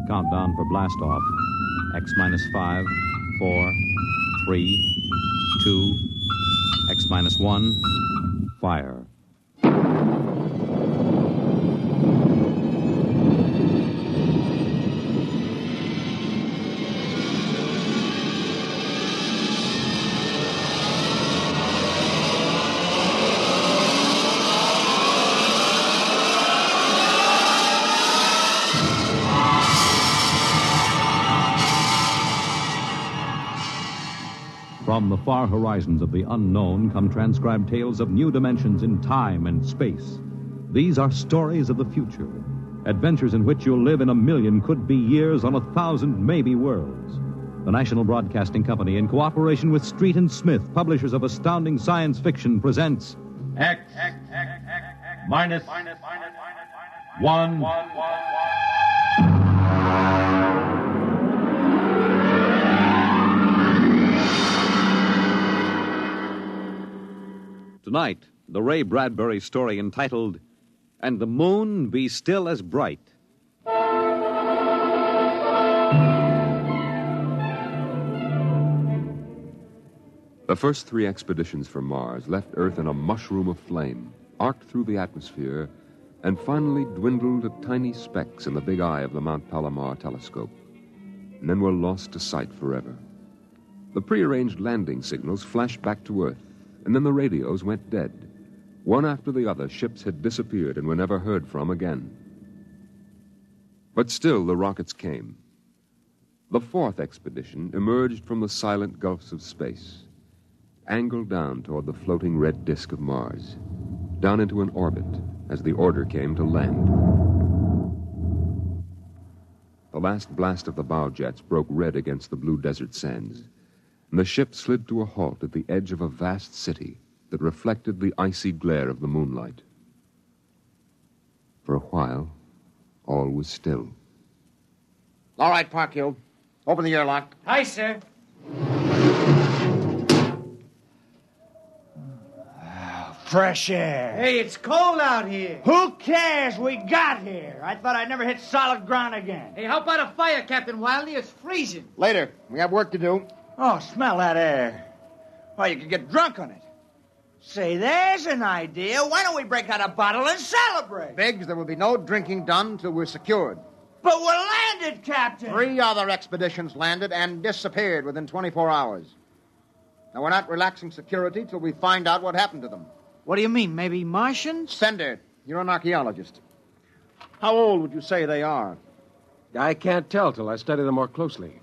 Countdown for blast off. X minus 5, 4, 3, 2, X minus 1, fire. From the far horizons of the unknown come transcribed tales of new dimensions in time and space. These are stories of the future, adventures in which you'll live in a million could-be years on 1,000 maybe worlds. The National Broadcasting Company, in cooperation with Street and Smith, publishers of astounding science fiction, presents X minus 1. Tonight, the Ray Bradbury story entitled, And the Moon Be Still as Bright. The first 3 expeditions for Mars left Earth in a mushroom of flame, arced through the atmosphere, and finally dwindled to tiny specks in the big eye of the Mount Palomar telescope, and then were lost to sight forever. The prearranged landing signals flashed back to Earth, and then the radios went dead. One after the other, ships had disappeared and were never heard from again. But still the rockets came. The 4th expedition emerged from the silent gulfs of space, angled down toward the floating red disk of Mars, down into an orbit as the order came to land. The last blast of the bow jets broke red against the blue desert sands, and the ship slid to a halt at the edge of a vast city that reflected the icy glare of the moonlight. For a while, all was still. All right, Parkhill. Open the airlock. Aye, sir. Fresh air. Hey, it's cold out here. Who cares? We got here. I thought I'd never hit solid ground again. Hey, how about a fire, Captain Wiley? It's freezing. Later. We have work to do. Oh, smell that air. Well, you could get drunk on it. Say, there's an idea. Why don't we break out a bottle and celebrate? Biggs, there will be no drinking done till we're secured. But we're landed, Captain. 3 other expeditions landed and disappeared within 24 hours. Now, we're not relaxing security till we find out what happened to them. What do you mean, maybe Martians? Sender, you're an archaeologist. How old would you say they are? I can't tell till I study them more closely.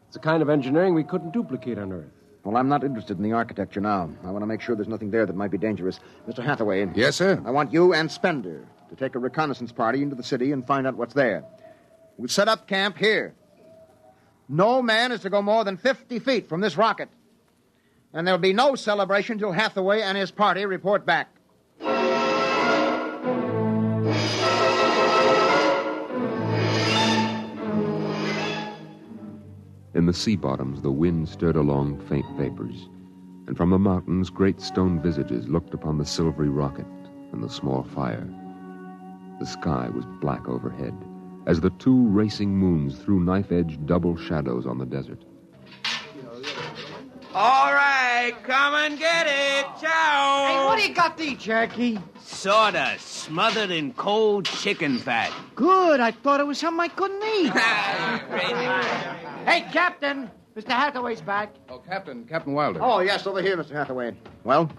It's a kind of engineering we couldn't duplicate on Earth. Well, I'm not interested in the architecture now. I want to make sure there's nothing there that might be dangerous. Mr. Hathaway. Yes, sir? I want you and Spender to take a reconnaissance party into the city and find out what's there. We'll set up camp here. No man is to go more than 50 feet from this rocket. And there'll be no celebration till Hathaway and his party report back. In the sea bottoms, the wind stirred along faint vapors, and from the mountains, great stone visages looked upon the silvery rocket and the small fire. The sky was black overhead, as the 2 racing moons threw knife-edged double shadows on the desert. All right, come and get it. Ciao. Hey, what do you got to eat, Cherokee? Sawdust smothered in cold chicken fat. Good. I thought it was something I couldn't eat. Hey, Captain. Mr. Hathaway's back. Oh, Captain Wilder. Oh, yes, over here, Mr. Hathaway. Well?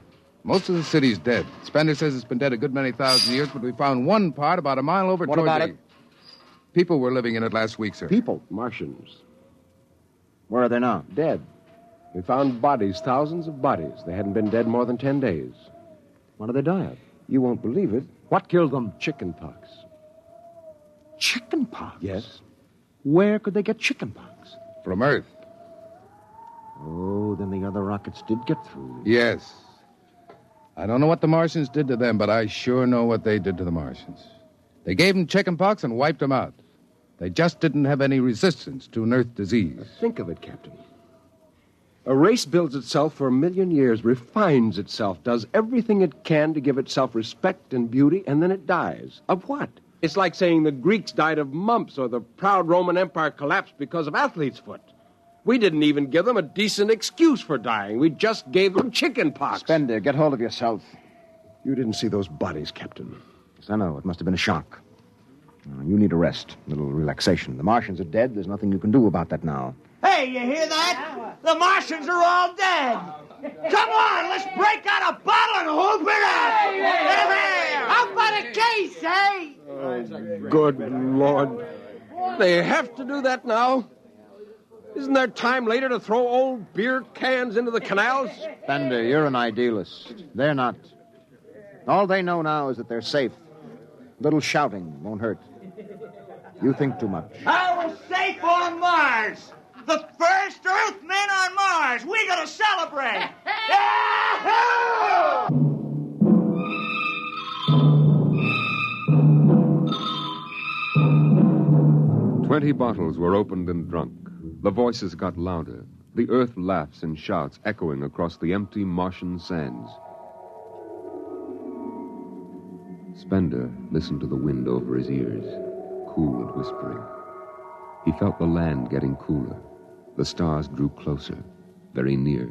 Most of the city's dead. Spender says it's been dead a good many thousand years, but we found one part about a mile over What toward about the... it? People were living in it last week, sir. People? Martians. Where are they now? Dead. We found bodies, thousands of bodies. They hadn't been dead more than 10 days. What did they die of? You won't believe it. What killed them? Chicken pox. Chicken pox? Yes. Where could they get chicken pox? From Earth. Oh, then the other rockets did get through. Yes. I don't know what the Martians did to them, but I sure know what they did to the Martians. They gave them chicken pox and wiped them out. They just didn't have any resistance to an Earth disease. Think of it, Captain. A race builds itself for 1 million years, refines itself, does everything it can to give itself respect and beauty, and then it dies. Of what? It's like saying the Greeks died of mumps or the proud Roman Empire collapsed because of athlete's foot. We didn't even give them a decent excuse for dying. We just gave them chicken pox. Spender, get hold of yourself. You didn't see those bodies, Captain. Yes, I know. It must have been a shock. You need a rest, a little relaxation. The Martians are dead. There's nothing you can do about that now. Hey, you hear that? The Martians are all dead. Come on, let's break out a bottle and hoop it up. How about a case, eh? Oh, good Lord. They have to do that now? Isn't there time later to throw old beer cans into the canals? Spender, you're an idealist. They're not. All they know now is that they're safe. Little shouting won't hurt. You think too much. I was safe on Mars. The first Earthmen on Mars. We're going to celebrate. Yahoo! 20 bottles were opened and drunk. The voices got louder. The earth laughs and shouts echoing across the empty Martian sands. Spender listened to the wind over his ears, cool and whispering. He felt the land getting cooler. The stars drew closer, very near.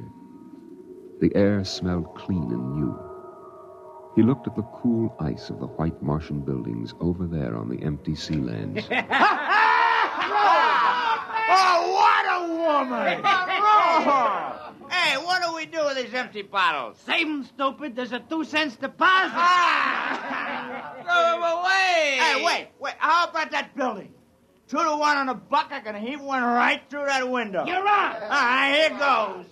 The air smelled clean and new. He looked at the cool ice of the white Martian buildings over there on the empty sea lands. Oh, what a woman! Oh. Hey, what do we do with these empty bottles? Save 'em, stupid. There's a 2-cent deposit. Throw them away! Hey, wait. How about that building? 2 to 1 on a buck. I can heave one right through that window. You're on. All right, here goes.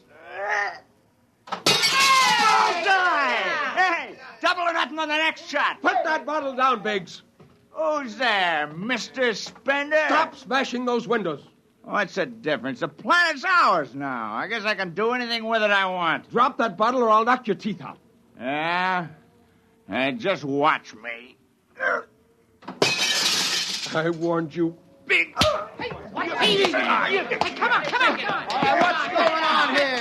Bullseye! Hey, double or nothing on the next shot. Put that bottle down, Biggs. Who's there, Mr. Spender? Stop smashing those windows. What's the difference? The planet's ours now. I guess I can do anything with it I want. Drop that bottle or I'll knock your teeth out. Yeah? Just watch me. I warned you, Big. Hey, come on. What's going on here?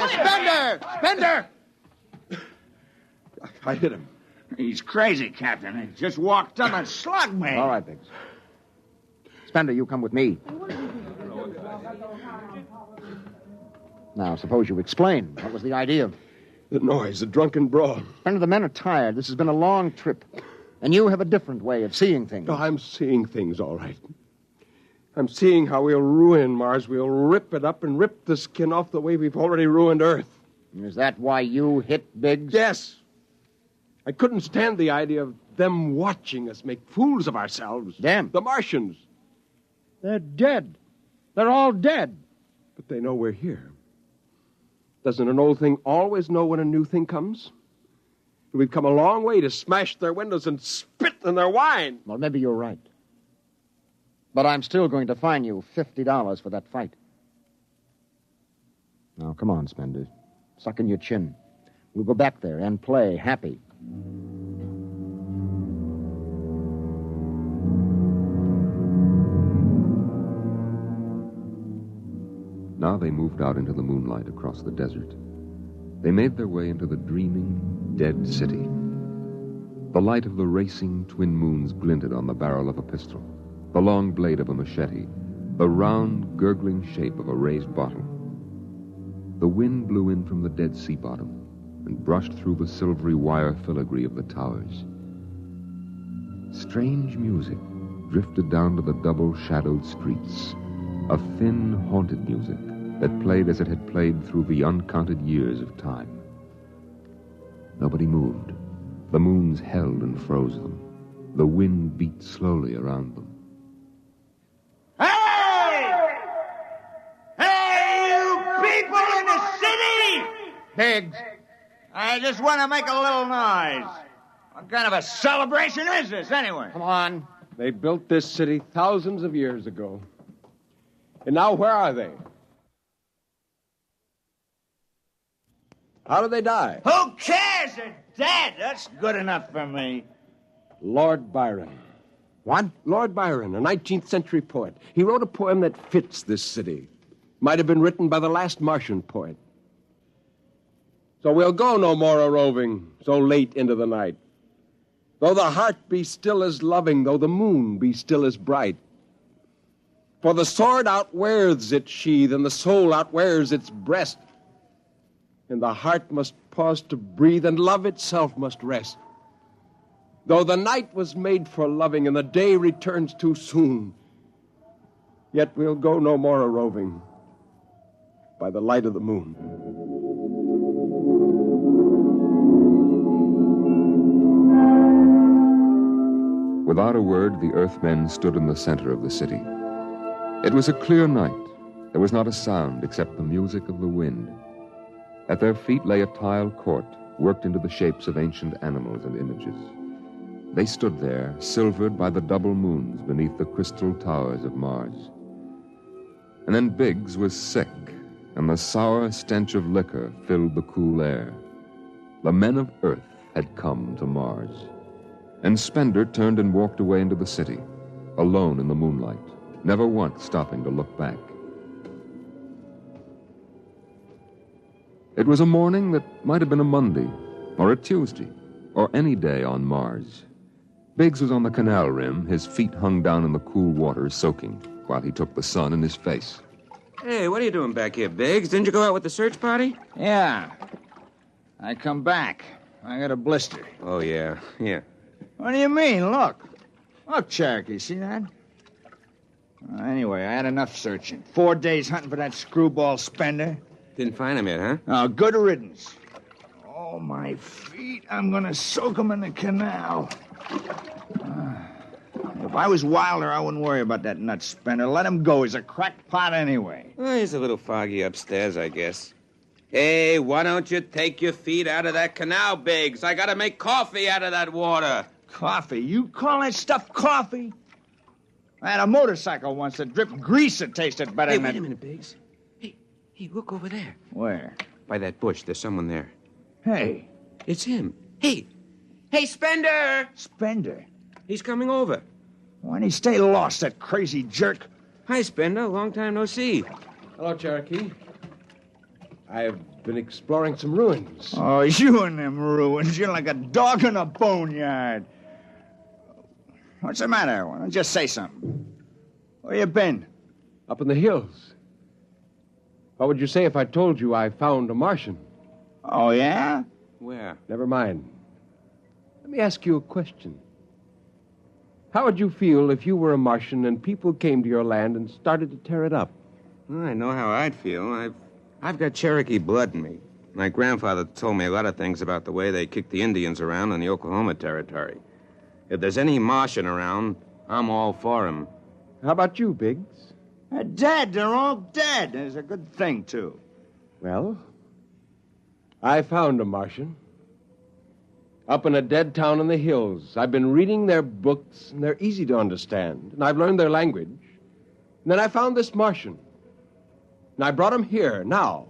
Spender! I hit him. He's crazy, Captain. He just walked up and slugged me. All right, Biggs. Spender, you come with me. Now, suppose you explain. What was the idea? The noise, the drunken brawl. Spender, the men are tired. This has been a long trip. And you have a different way of seeing things. Oh, I'm seeing things all right. I'm seeing how we'll ruin Mars. We'll rip it up and rip the skin off the way we've already ruined Earth. Is that why you hit Biggs? Yes. I couldn't stand the idea of them watching us make fools of ourselves. Them? The Martians. They're dead. They're all dead. But they know we're here. Doesn't an old thing always know when a new thing comes? We've come a long way to smash their windows and spit in their wine. Well, maybe you're right. But I'm still going to fine you $50 for that fight. Now, come on, Spender. Suck in your chin. We'll go back there and play happy. Now they moved out into the moonlight across the desert. They made their way into the dreaming, dead city. The light of the racing twin moons glinted on the barrel of a pistol, the long blade of a machete, the round, gurgling shape of a raised bottle. The wind blew in from the dead sea bottom and brushed through the silvery wire filigree of the towers. Strange music drifted down to the double-shadowed streets, a thin, haunted music that played as it had played through the uncounted years of time. Nobody moved. The moons held and froze them. The wind beat slowly around them. Hey! Hey, you people in the city! Biggs! I just want to make a little noise. What kind of a celebration is this, anyway? Come on. They built this city thousands of years ago. And now where are they? How did they die? Who cares? They're dead. That's good enough for me. Lord Byron. What? Lord Byron, a 19th century poet. He wrote a poem that fits this city. Might have been written by the last Martian poet. So we'll go no more a-roving so late into the night. Though the heart be still as loving, though the moon be still as bright. For the sword outwears its sheath, and the soul outwears its breast. And the heart must pause to breathe, and love itself must rest. Though the night was made for loving, and the day returns too soon, yet we'll go no more a-roving by the light of the moon. Without a word, the Earthmen stood in the center of the city. It was a clear night. There was not a sound except the music of the wind. At their feet lay a tile court, worked into the shapes of ancient animals and images. They stood there, silvered by the double moons beneath the crystal towers of Mars. And then Biggs was sick, and the sour stench of liquor filled the cool air. The men of Earth had come to Mars. And Spender turned and walked away into the city, alone in the moonlight, never once stopping to look back. It was a morning that might have been a Monday, or a Tuesday, or any day on Mars. Biggs was on the canal rim, his feet hung down in the cool water, soaking, while he took the sun in his face. Hey, what are you doing back here, Biggs? Didn't you go out with the search party? Yeah. I come back. I got a blister. Oh, yeah. What do you mean? Look, Cherokee, see that? Anyway, I had enough searching. 4 days hunting for that screwball Spender. Didn't find him yet, huh? Oh, good riddance. Oh, my feet. I'm going to soak them in the canal. If I was Wilder, I wouldn't worry about that nut Spender. Let him go. He's a cracked pot anyway. Well, he's a little foggy upstairs, I guess. Hey, why don't you take your feet out of that canal, Biggs? I gotta make coffee out of that water. Coffee? You call that stuff coffee? I had a motorcycle once that dripped grease that tasted better than that. Wait a minute, Biggs. Hey, look over there. Where? By that bush. There's someone there. Hey. It's him. Hey, Spender! Spender? He's coming over. Why'd he stay lost, that crazy jerk? Hi, Spender. Long time no see. Hello, Cherokee. I've been exploring some ruins. Oh, you and them ruins. You're like a dog in a boneyard. What's the matter? Why don't you just say something? Where you been? Up in the hills. What would you say if I told you I found a Martian? Oh, yeah? Where? Never mind. Let me ask you a question. How would you feel if you were a Martian and people came to your land and started to tear it up? Well, I know how I'd feel. I've got Cherokee blood in me. My grandfather told me a lot of things about the way they kicked the Indians around in the Oklahoma Territory. If there's any Martian around, I'm all for him. How about you, Biggs? They're dead. They're all dead. It's a good thing, too. Well, I found a Martian. Up in a dead town in the hills. I've been reading their books, and they're easy to understand. And I've learned their language. And then I found this Martian. And I brought him here, now.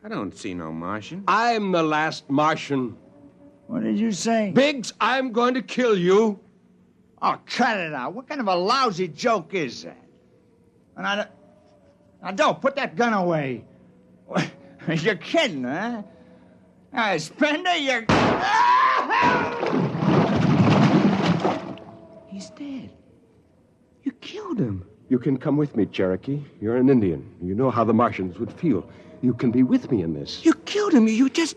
I don't see no Martian. I'm the last Martian. What did you say? Biggs, I'm going to kill you. Oh, cut it out. What kind of a lousy joke is that? And now, don't put that gun away. You're kidding, huh? Spender, you're... He's dead. You killed him. You can come with me, Cherokee. You're an Indian. You know how the Martians would feel. You can be with me in this. You killed him. You just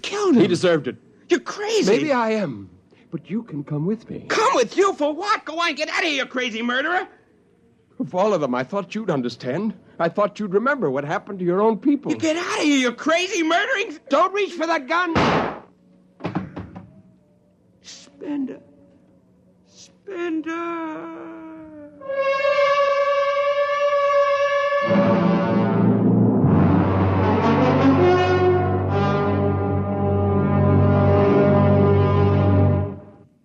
killed him. He deserved it. You're crazy. Maybe I am. But you can come with me. Come with you for what? Go on, get out of here, you crazy murderer. Of all of them, I thought you'd understand. I thought you'd remember what happened to your own people. You get out of here, you crazy murdering... Don't reach for the gun! Spender.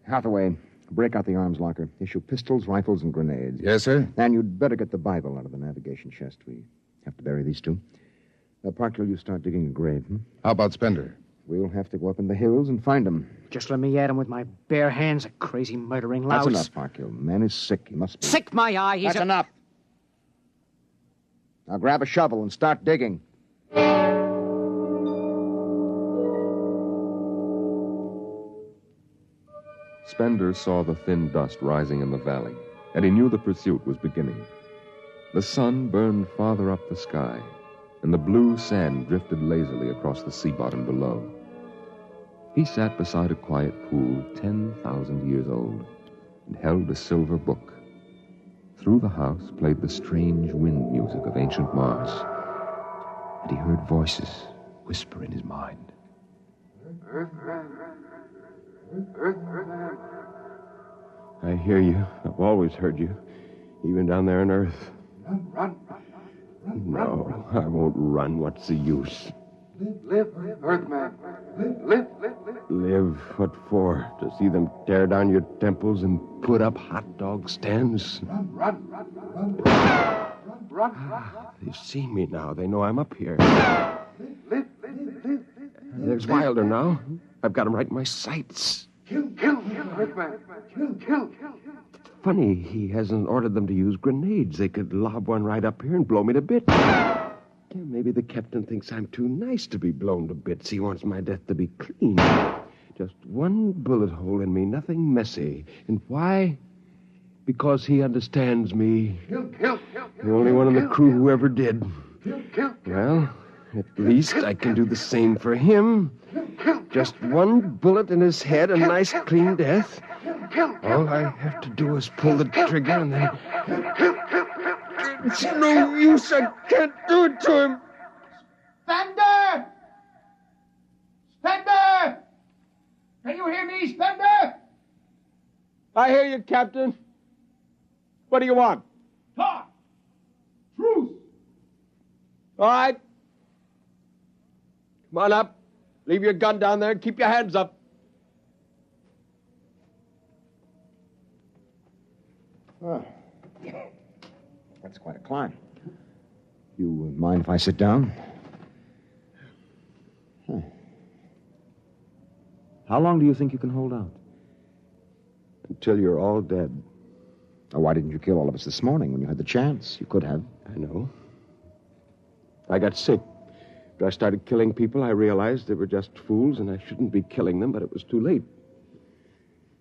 Hathaway, break out the arms locker. Issue pistols, rifles, and grenades. Yes, sir? And you'd better get the Bible out of the navigation chest. We have to bury these two. Parkhill, you start digging a grave, How about Spender? We'll have to go up in the hills and find him. Just let me at him with my bare hands, a crazy murdering louse. That's enough, Parkhill. The man is sick. He must be... Sick my eye. That's enough. Now grab a shovel and start digging. Spender saw the thin dust rising in the valley, and he knew the pursuit was beginning. The sun burned farther up the sky, and the blue sand drifted lazily across the sea bottom below. He sat beside a quiet pool 10,000 years old and held a silver book. Through the house played the strange wind music of ancient Mars, and he heard voices whisper in his mind. I hear you. I've always heard you, even down there on Earth. Run. No, I won't run. What's the use? Live, Earthman. Live. Live? What for? To see them tear down your temples and put up hot dog stands? Run. They've seen me now. They know I'm up here. Live. There's Wilder now. I've got him right in my sights. Kill, Earthman. Kill. Funny, he hasn't ordered them to use grenades. They could lob one right up here and blow me to bits. Yeah, maybe the captain thinks I'm too nice to be blown to bits. He wants my death to be clean. Just one bullet hole in me, nothing messy. And why? Because he understands me. Kill. The only one in the crew who ever did. Kill. Well, at least I can do the same for him. Just one bullet in his head, a nice clean death. All I have to do is pull the trigger and then... It's no use. I can't do it to him. Spender! Can you hear me, Spender? I hear you, Captain. What do you want? Talk! Truce! All right. Come on up. Leave your gun down there and keep your hands up. Oh. That's quite a climb. You mind if I sit down? How long do you think you can hold out? Until you're all dead. Oh, why didn't you kill all of us this morning when you had the chance? You could have. I know. I got sick. After I started killing people, I realized they were just fools and I shouldn't be killing them, but it was too late.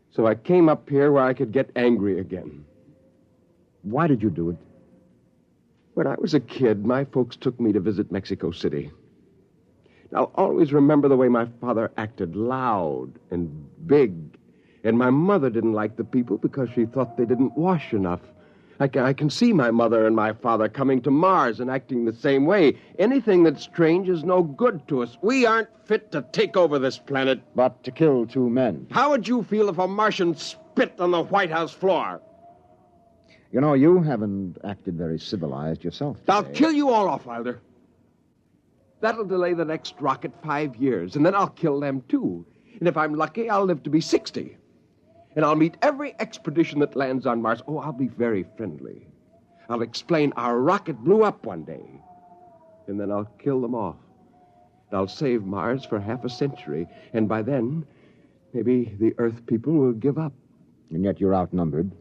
So I came up here where I could get angry again. Why did you do it? When I was a kid, my folks took me to visit Mexico City. I'll always remember the way my father acted, loud and big. And my mother didn't like the people because she thought they didn't wash enough. I can see my mother and my father coming to Mars and acting the same way. Anything that's strange is no good to us. We aren't fit to take over this planet. But to kill two men. How would you feel if a Martian spit on the White House floor? You know, you haven't acted very civilized yourself today. I'll kill you all off, Wilder. That'll delay the next rocket 5 years, and then I'll kill them, too. And if I'm lucky, I'll live to be 60. And I'll meet every expedition that lands on Mars. Oh, I'll be very friendly. I'll explain our rocket blew up one day. And then I'll kill them off. I'll save Mars for half a century. And by then, maybe the Earth people will give up. And yet you're outnumbered.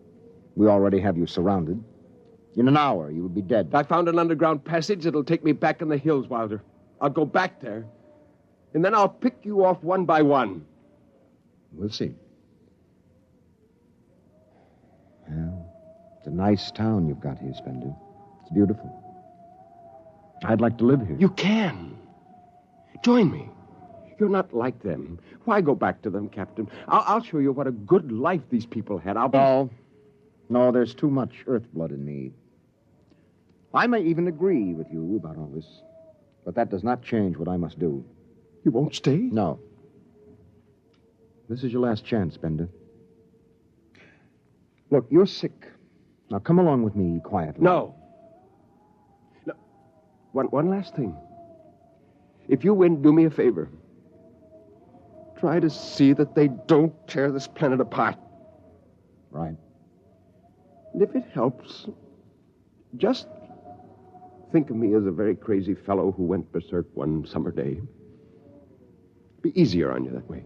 We already have you surrounded. In an hour, you will be dead. I found an underground passage that'll take me back in the hills, Wilder. I'll go back there. And then I'll pick you off one by one. We'll see. Well, it's a nice town you've got here, Spender. It's beautiful. I'd like to live here. You can. Join me. You're not like them. Why go back to them, Captain? I'll show you what a good life these people had. No, there's too much earth blood in me. I may even agree with you about all this, but that does not change what I must do. You won't stay? No. This is your last chance, Spender. Look, you're sick. Now come along with me quietly. No. One last thing. If you win, do me a favor. Try to see that they don't tear this planet apart. Right. And if it helps, just think of me as a very crazy fellow who went berserk one summer day. Be easier on you that way.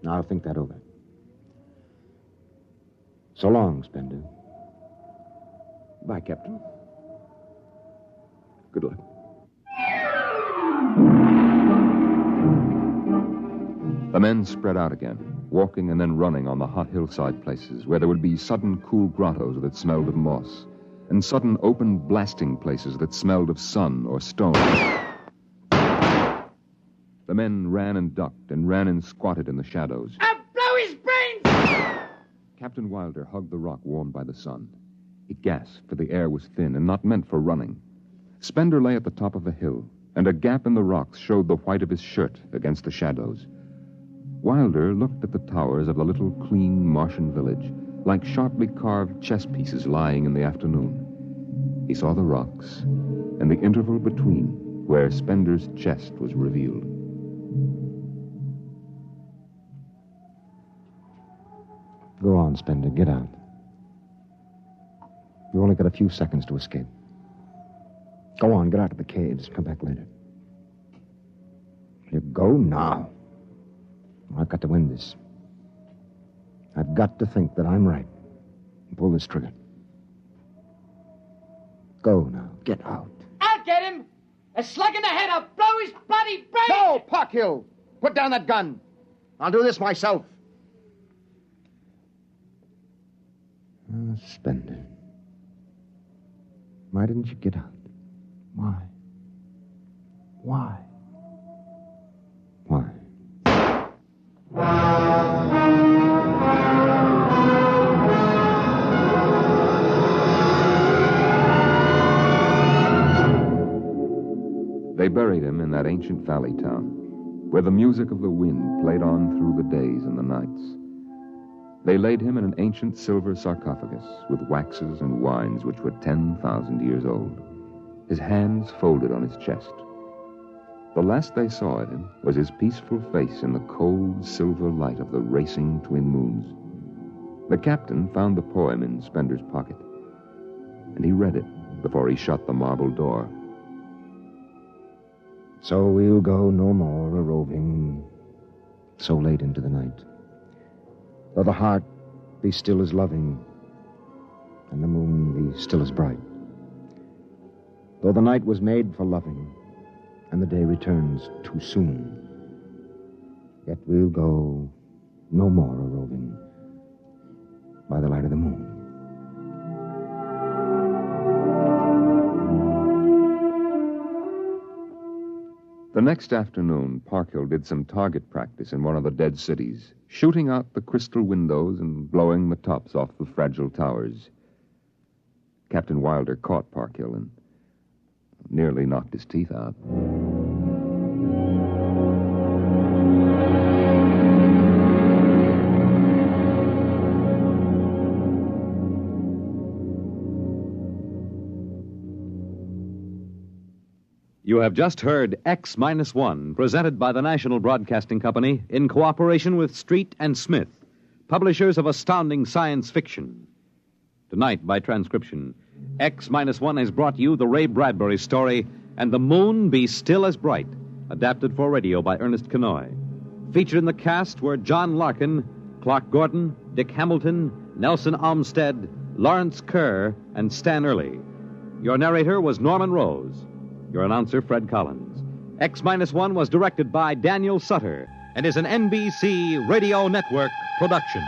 I'll think that over. So long, Spender. Bye, Captain. Good luck. The men spread out again, walking and then running on the hot hillside places where there would be sudden cool grottos that smelled of moss, and sudden open blasting places that smelled of sun or stone. The men ran and ducked and ran and squatted in the shadows. I'll blow his brains! Captain Wilder hugged the rock warmed by the sun. He gasped, for the air was thin and not meant for running. Spender lay at the top of a hill, and a gap in the rocks showed the white of his shirt against the shadows. Wilder looked at the towers of the little, clean Martian village, like sharply carved chess pieces lying in the afternoon. He saw the rocks, and the interval between, where Spender's chest was revealed. Go on, Spender. Get out. You've only got a few seconds to escape. Go on, get out of the caves. Come back later. You go now. I've got to win this. I've got to think that I'm right and pull this trigger. Go now. Get out. I'll get him! A slug in the head, I'll blow his bloody brains! No, Parkhill! Put down that gun. I'll do this myself. Spender. Why didn't you get out? Why? Why? Why? They buried him in that ancient valley town, where the music of the wind played on through the days and the nights. They laid him in an ancient silver sarcophagus with waxes and wines which were 10,000 years old, his hands folded on his chest. The last they saw of him was his peaceful face in the cold silver light of the racing twin moons. The captain found the poem in Spender's pocket, and he read it before he shut the marble door. So we'll go no more a-roving so late into the night. Though the heart be still as loving, and the moon be still as bright. Though the night was made for loving, and the day returns too soon, yet we'll go no more a-roving by the light of the moon. The next afternoon, Parkhill did some target practice in one of the dead cities, shooting out the crystal windows and blowing the tops off the fragile towers. Captain Wilder caught Parkhill and nearly knocked his teeth out. You have just heard X-1, presented by the National Broadcasting Company in cooperation with Street and Smith, publishers of astounding science fiction. Tonight, by transcription, X-1 has brought you the Ray Bradbury story, And the Moon Be Still as Bright, adapted for radio by Ernest Kinoy. Featured in the cast were John Larkin, Clarke Gordon, Dick Hamilton, Nelson Olmsted, Lawrence Kerr, and Stan Early. Your narrator was Norman Rose. Your announcer, Fred Collins. X-1 was directed by Daniel Sutter and is an NBC Radio Network production.